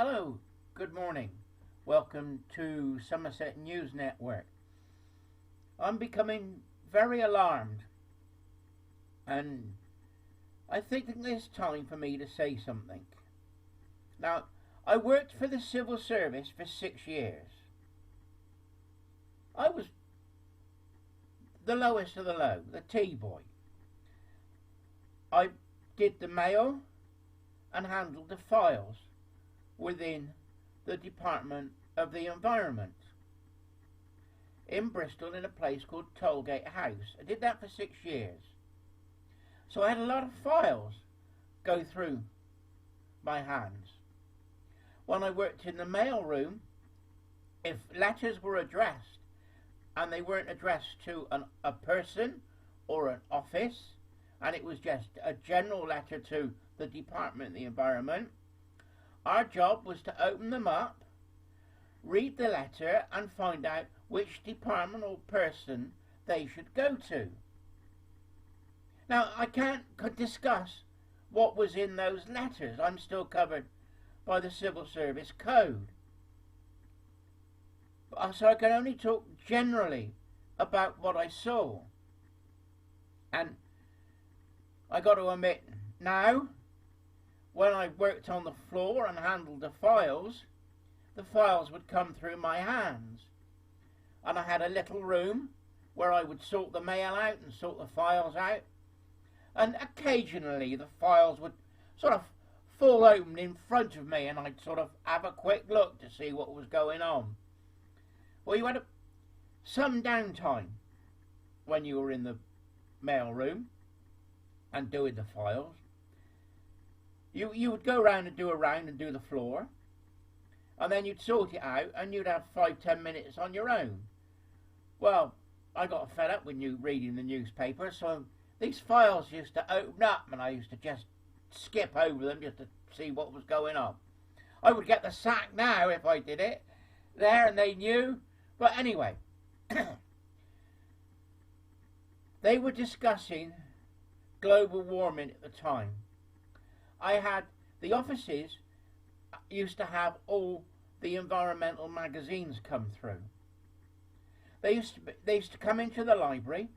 Hello, good morning. Welcome to Somerset News Network. I'm becoming very alarmed, and I think it's time for me to say something. Now, I worked for the civil service for 6 years. I was the lowest of the low, the T-boy. I did the mail and handled the files within the Department of the Environment in Bristol, in a place called Tollgate House. I did that for 6 years. So I had a lot of files go through my hands. When I worked in the mail room, if letters were addressed and they weren't addressed to a person or an office, and it was just a general letter to the Department of the Environment, our job was to open them up, read the letter, and find out which department or person they should go to. Now, I can't discuss what was in those letters. I'm still covered by the Civil Service Code. So I can only talk generally about what I saw. And I got to admit, now, when I worked on the floor and handled the files would come through my hands. And I had a little room where I would sort the mail out and sort the files out. And occasionally the files would sort of fall open in front of me, and I'd sort of have a quick look to see what was going on. Well, you had some downtime when you were in the mail room and doing the files. You would go round and do a round and do the floor, and then you'd sort it out, and you'd have 5-10 minutes on your own. Well, I got fed up with reading the newspaper, so these files used to open up, and I used to just skip over them just to see what was going on. I would get the sack now if I did it there, and they knew. But anyway, they were discussing global warming at the time. The offices used to have all the environmental magazines come through. They used to come into the library.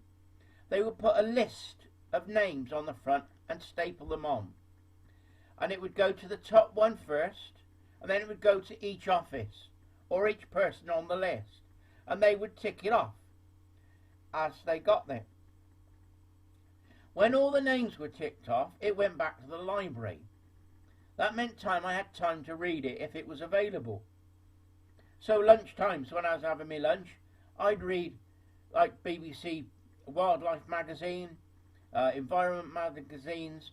They would put a list of names on the front and staple them on. And it would go to the top one first, and then it would go to each office or each person on the list. And they would tick it off as they got there. When all the names were ticked off, it went back to the library. That meant I had time to read it if it was available. So lunchtimes, when I was having my lunch, I'd read like BBC Wildlife magazine, environment magazines,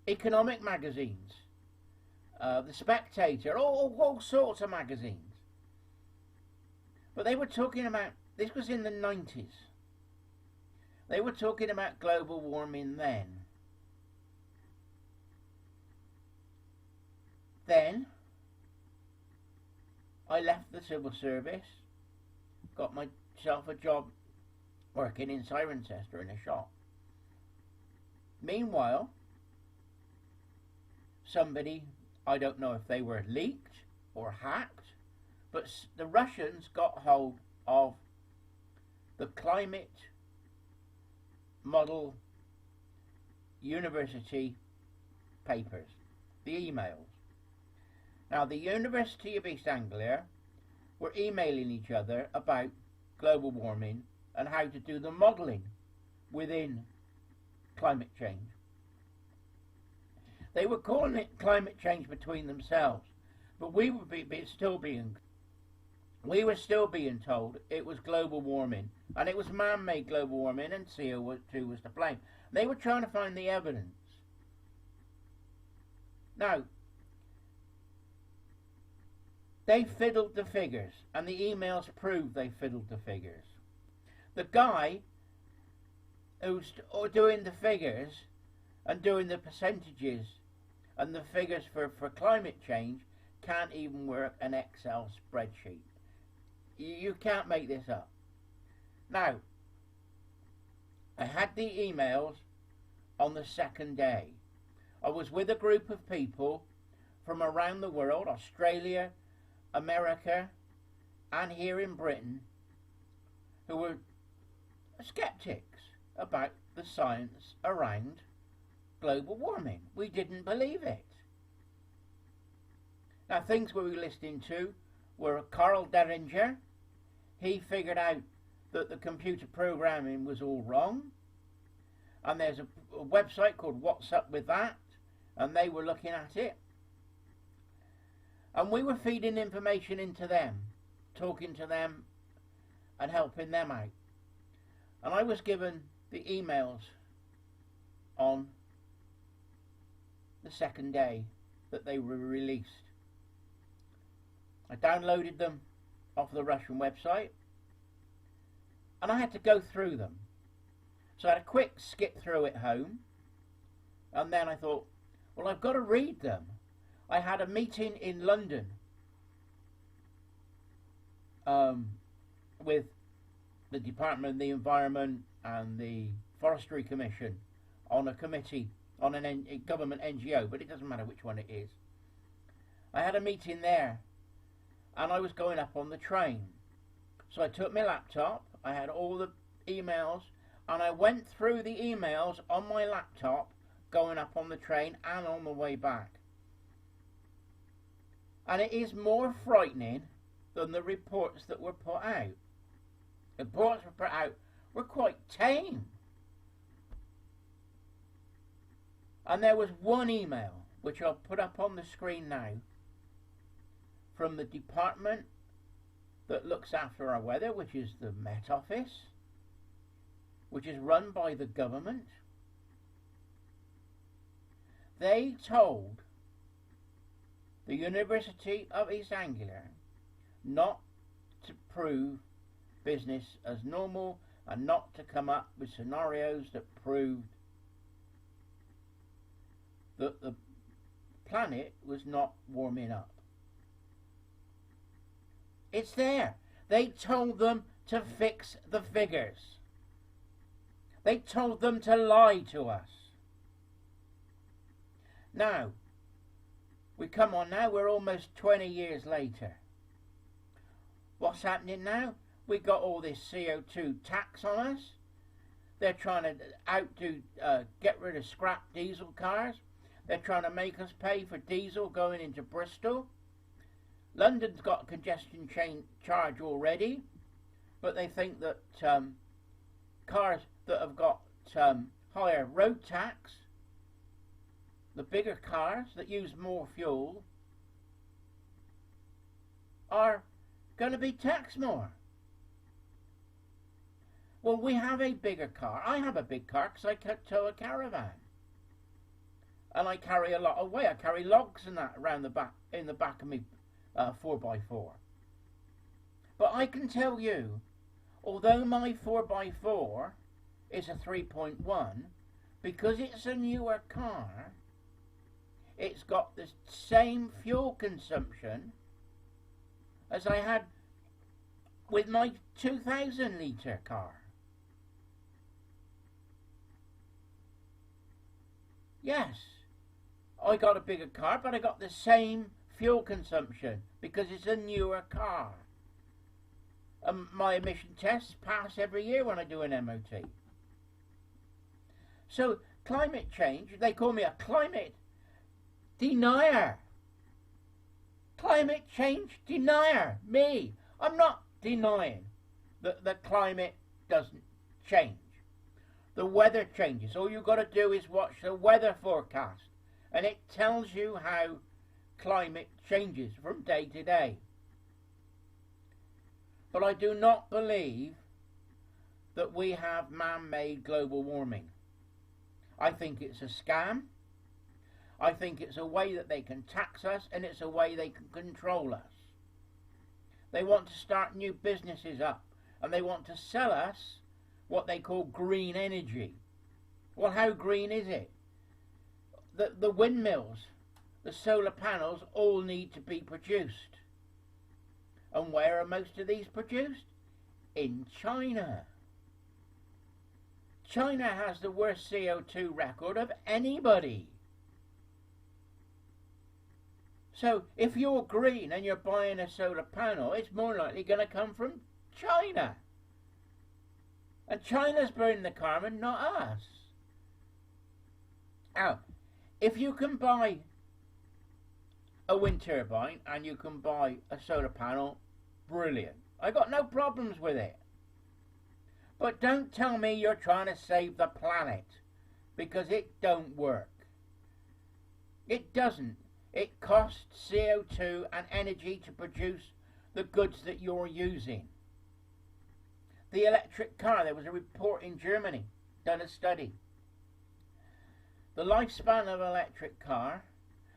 economic magazines, The Spectator, all sorts of magazines. But they were talking about, this was in the 90s. They were talking about global warming then. Then I left the civil service, got myself a job working in Cirencester in a shop. Meanwhile, somebody, I don't know if they were leaked or hacked, but the Russians got hold of the climate model university papers, the emails. Now, the University of East Anglia were emailing each other about global warming and how to do the modelling within climate change. They were calling it climate change between themselves, but we were still being told it was global warming, and it was man-made global warming, and CO2 was to blame. They were trying to find the evidence. Now, they fiddled the figures, and the emails proved they fiddled the figures. The guy who's doing the figures and doing the percentages and the figures for climate change can't even work an Excel spreadsheet. You can't make this up. Now, I had the emails on the second day. I was with a group of people from around the world, Australia, America, and here in Britain, who were skeptics about the science around global warming. We didn't believe it. Now, things we were listening to were Carl Derringer. He figured out that the computer programming was all wrong. And there's a website called What's Up With That, and they were looking at it. And we were feeding information into them, talking to them and helping them out. And I was given the emails on the second day that they were released. I downloaded them off the Russian website, and I had to go through them. So I had a quick skip through at home, and then I thought, well, I've got to read them. I had a meeting in London with the Department of the Environment and the Forestry Commission on a committee, on a government NGO, but it doesn't matter which one it is. I had a meeting there, and I was going up on the train. So I took my laptop, I had all the emails, and I went through the emails on my laptop going up on the train and on the way back. And it is more frightening than the reports that were put out. The reports were put out were quite tame. And there was one email, which I'll put up on the screen now, from the department that looks after our weather, which is the Met Office, which is run by the government. They told the University of East Anglia not to prove business as normal and not to come up with scenarios that proved that the planet was not warming up. It's there. They told them to fix the figures. They told them to lie to us. Now, we come on now, we're almost 20 years later. What's happening now? We got all this CO2 tax on us. They're trying to get rid of scrap diesel cars. They're trying to make us pay for diesel going into Bristol. London's got a congestion charge already, but they think that cars that have got higher road tax, the bigger cars that use more fuel, are going to be taxed more. Well, we have a bigger car. I have a big car because I tow a caravan. And I carry a lot of weight. I carry logs and that around the back, in the back of me 4x4. But I can tell you, although my 4x4 is a 3.1, because it's a newer car, it's got the same fuel consumption as I had with my 2,000 litre car. Yes, I got a bigger car, but I got the same fuel consumption because it's a newer car. My emission tests pass every year when I do an MOT. So climate change, they call me a climate denier. Climate change denier. Me. I'm not denying that the climate doesn't change. The weather changes. All you've got to do is watch the weather forecast, and it tells you how climate changes from day to day. But I do not believe that we have man-made global warming. I think it's a scam. I think it's a way that they can tax us, and it's a way they can control us. They want to start new businesses up, and they want to sell us what they call green energy. Well, how green is it? The windmills, the solar panels all need to be produced. And where are most of these produced? In China. China has the worst CO2 record of anybody. So if you're green and you're buying a solar panel, it's more likely going to come from China. And China's burning the carbon, not us. Now, if you can buy a wind turbine and you can buy a solar panel, brilliant. I got no problems with it. But don't tell me you're trying to save the planet, because it don't work. It doesn't. It costs CO2 and energy to produce the goods that you're using. The electric car, there was a report in Germany, done a study. The lifespan of an electric car,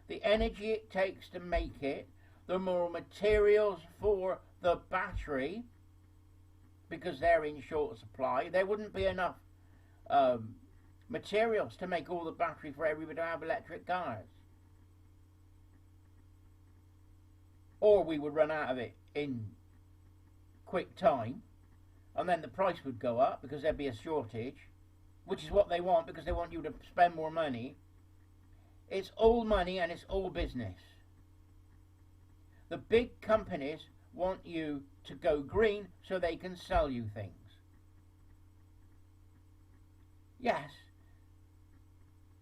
the energy it takes to make it, the more materials for the battery, because they're in short supply. There wouldn't be enough materials to make all the battery for everybody to have electric cars. Or we would run out of it in quick time, and then the price would go up because there'd be a shortage, which is what they want, because they want you to spend more money. It's all money and it's all business. The big companies want you to go green so they can sell you things. Yes,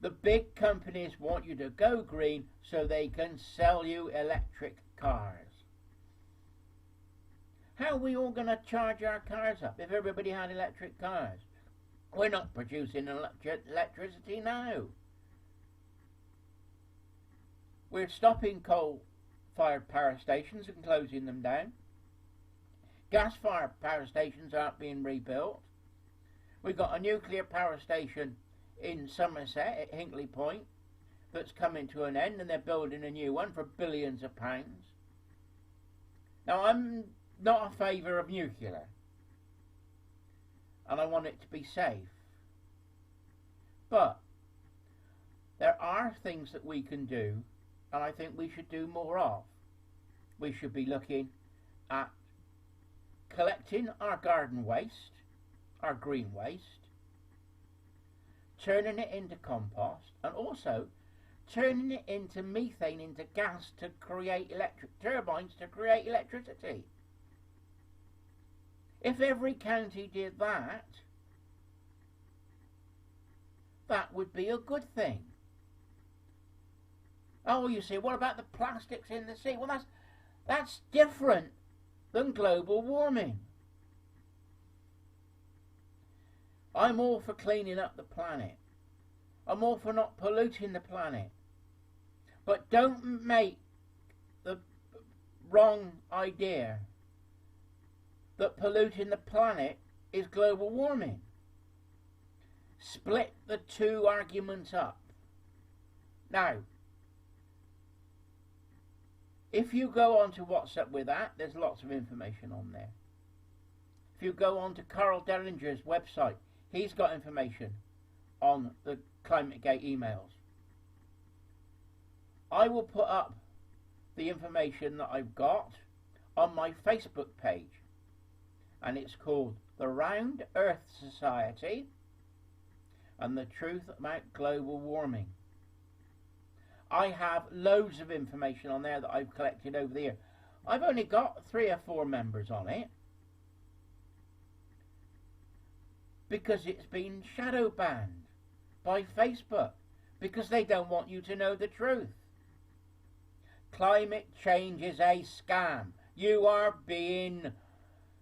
the big companies want you to go green so they can sell you electric cars. How are we all going to charge our cars up if everybody had electric cars? We're not producing electricity now. We're stopping coal-fired power stations and closing them down. Gas-fired power stations aren't being rebuilt. We've got a nuclear power station in Somerset at Hinkley Point that's coming to an end, and they're building a new one for billions of pounds. Now, I'm not a favour of nuclear, and I want it to be safe. But there are things that we can do, and I think we should do more of. We should be looking at collecting our garden waste, our green waste, turning it into compost, and also turning it into methane, into gas, to create electric turbines, to create electricity. If every county did that, that would be a good thing. Oh, you see, what about the plastics in the sea? Well, that's different than global warming. I'm all for cleaning up the planet. I'm all for not polluting the planet. But don't make the wrong idea that polluting the planet is global warming. Split the two arguments up. Now, if you go on to WhatsApp with that, there's lots of information on there. If you go on to Carl Dellinger's website, he's got information on the ClimateGate emails. I will put up the information that I've got on my Facebook page, and it's called The Round Earth Society and the Truth About Global Warming. I have loads of information on there that I've collected over the year. I've only got 3 or 4 members on it because it's been shadow banned by Facebook, because they don't want you to know the truth. Climate change is a scam. You are being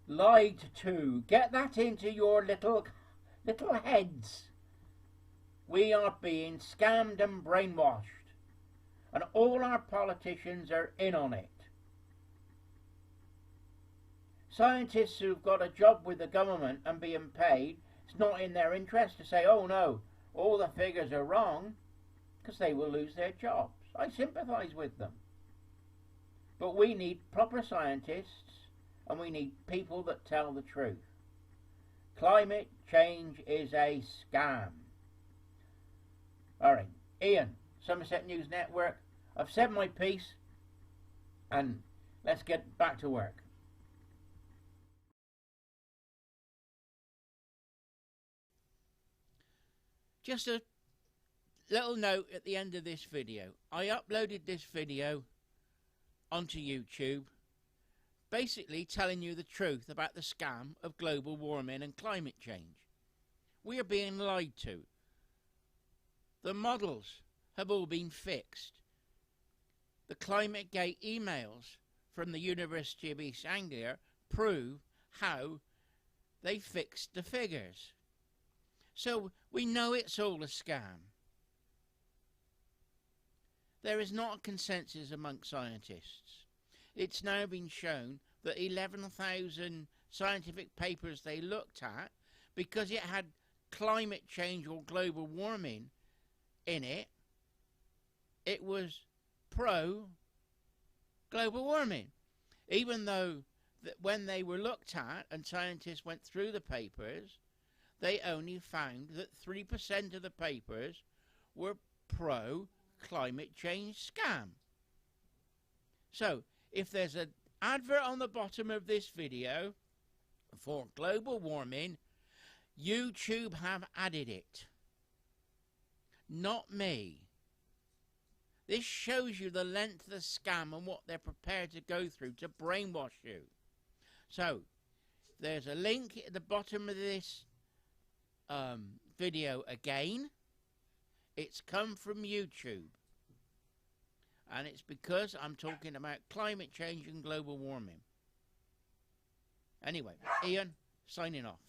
lied to. Get that into your little heads. We are being scammed and brainwashed, and all our politicians are in on it. Scientists who've got a job with the government and being paid, it's not in their interest to say, oh no, all the figures are wrong, because they will lose their jobs. I sympathise with them. But we need proper scientists, and we need people that tell the truth. Climate change is a scam. Alright, Ian, Somerset News Network. I've said my piece, and let's get back to work. Just a little note at the end of this video. I uploaded this video onto YouTube, basically telling you the truth about the scam of global warming and climate change. We are being lied to. The models have all been fixed. The ClimateGate emails from the University of East Anglia prove how they fixed the figures. So we know it's all a scam. There is not a consensus among scientists. It's now been shown that 11,000 scientific papers they looked at, because it had climate change or global warming in it, it was pro global warming. Even though that when they were looked at and scientists went through the papers, they only found that 3% of the papers were pro climate change scam. So if there's an advert on the bottom of this video for global warming, YouTube have added it, not me. This shows you the length of the scam and what they're prepared to go through to brainwash you. So there's a link at the bottom of this video again. It's come from YouTube, and it's because I'm talking about climate change and global warming. Anyway, Ian, signing off.